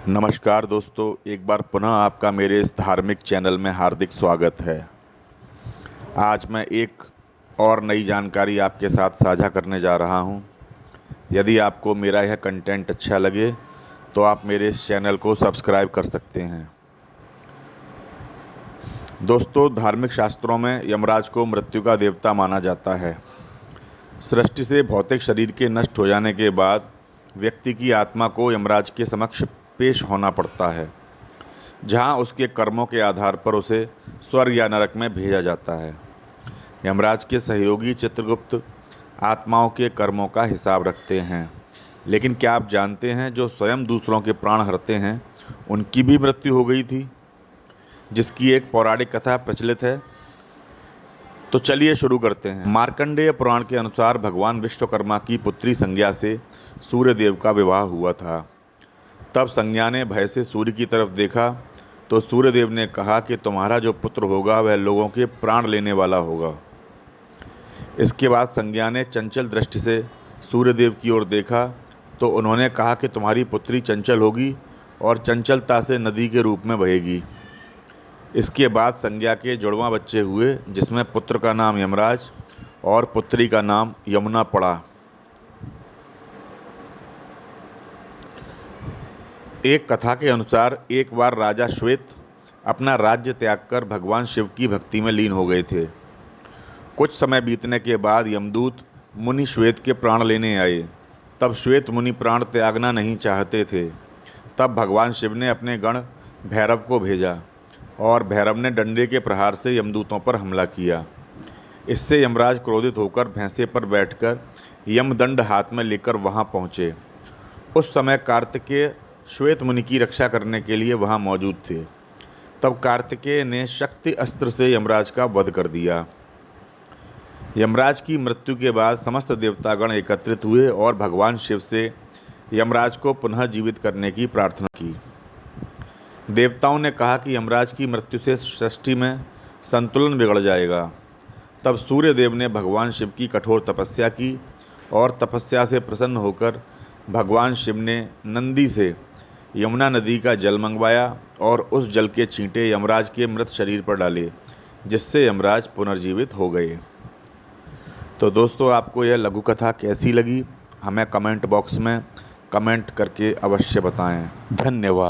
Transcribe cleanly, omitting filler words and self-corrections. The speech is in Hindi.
नमस्कार दोस्तों, एक बार पुनः आपका मेरे इस धार्मिक चैनल में हार्दिक स्वागत है। आज मैं एक और नई जानकारी आपके साथ साझा करने जा रहा हूं। यदि आपको मेरा यह कंटेंट अच्छा लगे तो आप मेरे इस चैनल को सब्सक्राइब कर सकते हैं। दोस्तों, धार्मिक शास्त्रों में यमराज को मृत्यु का देवता माना जाता है। सृष्टि से भौतिक शरीर के नष्ट हो जाने के बाद व्यक्ति की आत्मा को यमराज के समक्ष पेश होना पड़ता है, जहां उसके कर्मों के आधार पर उसे स्वर्ग या नरक में भेजा जाता है। यमराज के सहयोगी चित्रगुप्त आत्माओं के कर्मों का हिसाब रखते हैं, लेकिन क्या आप जानते हैं जो स्वयं दूसरों के प्राण हरते हैं उनकी भी मृत्यु हो गई थी, जिसकी एक पौराणिक कथा प्रचलित है। तो चलिए शुरू करते हैं। मार्कंडेय पुराण के अनुसार भगवान विश्वकर्मा की पुत्री संज्ञा से सूर्यदेव का विवाह हुआ था। तब संज्ञा ने भय से सूर्य की तरफ देखा तो सूर्यदेव ने कहा कि तुम्हारा जो पुत्र होगा वह लोगों के प्राण लेने वाला होगा। इसके बाद संज्ञा ने चंचल दृष्टि से सूर्यदेव की ओर देखा तो उन्होंने कहा कि तुम्हारी पुत्री चंचल होगी और चंचलता से नदी के रूप में बहेगी। इसके बाद संज्ञा के जुड़वां बच्चे हुए, जिसमें पुत्र का नाम यमराज और पुत्री का नाम यमुना पड़ा। एक कथा के अनुसार एक बार राजा श्वेत अपना राज्य त्याग कर भगवान शिव की भक्ति में लीन हो गए थे। कुछ समय बीतने के बाद यमदूत मुनि श्वेत के प्राण लेने आए। तब श्वेत मुनि प्राण त्यागना नहीं चाहते थे। तब भगवान शिव ने अपने गण भैरव को भेजा और भैरव ने डंडे के प्रहार से यमदूतों पर हमला किया। इससे यमराज क्रोधित होकर भैंसे पर बैठकर यमदंड हाथ में लेकर वहां पहुंचे। उस समय कार्तिकेय श्वेत मुनि की रक्षा करने के लिए वहां मौजूद थे। तब कार्तिकेय ने शक्ति अस्त्र से यमराज का वध कर दिया। यमराज की मृत्यु के बाद समस्त देवतागण एकत्रित हुए और भगवान शिव से यमराज को पुनः जीवित करने की प्रार्थना की। देवताओं ने कहा कि यमराज की मृत्यु से सृष्टि में संतुलन बिगड़ जाएगा। तब सूर्यदेव ने भगवान शिव की कठोर तपस्या की और तपस्या से प्रसन्न होकर भगवान शिव ने नंदी से यमुना नदी का जल मंगवाया और उस जल के छींटे यमराज के मृत शरीर पर डाले, जिससे यमराज पुनर्जीवित हो गए। तो दोस्तों, आपको यह लघु कथा कैसी लगी हमें कमेंट बॉक्स में कमेंट करके अवश्य बताएं। धन्यवाद।